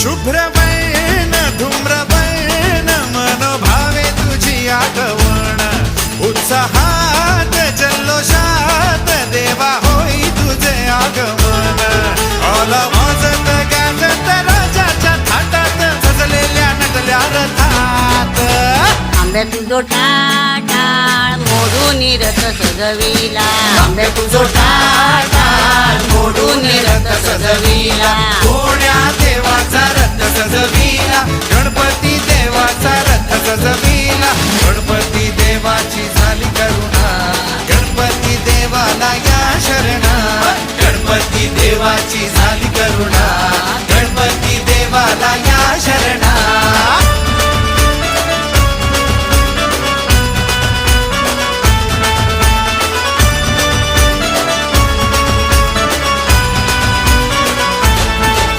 शुभ्रवैन धूम्रवैन मनोभावे तुझी आठवण उत्साहात जल्लोषात देवा होई तुझे आगमन ऑल वाजत गाजत राजाच्या थाटात सजलेल्या नटल्या रथात आंबे तुझो टाटाळ मोडून रथ सजविला आंबे तुझो टाटाळ मोडून रथ सजविला कोण्या देवाचा रथ सजविला गणपती देवाचा रथ सजविला गणपती देवाची झाली करुणा गणपती देवाला या शरणा गणपती देवाची झाली करुणा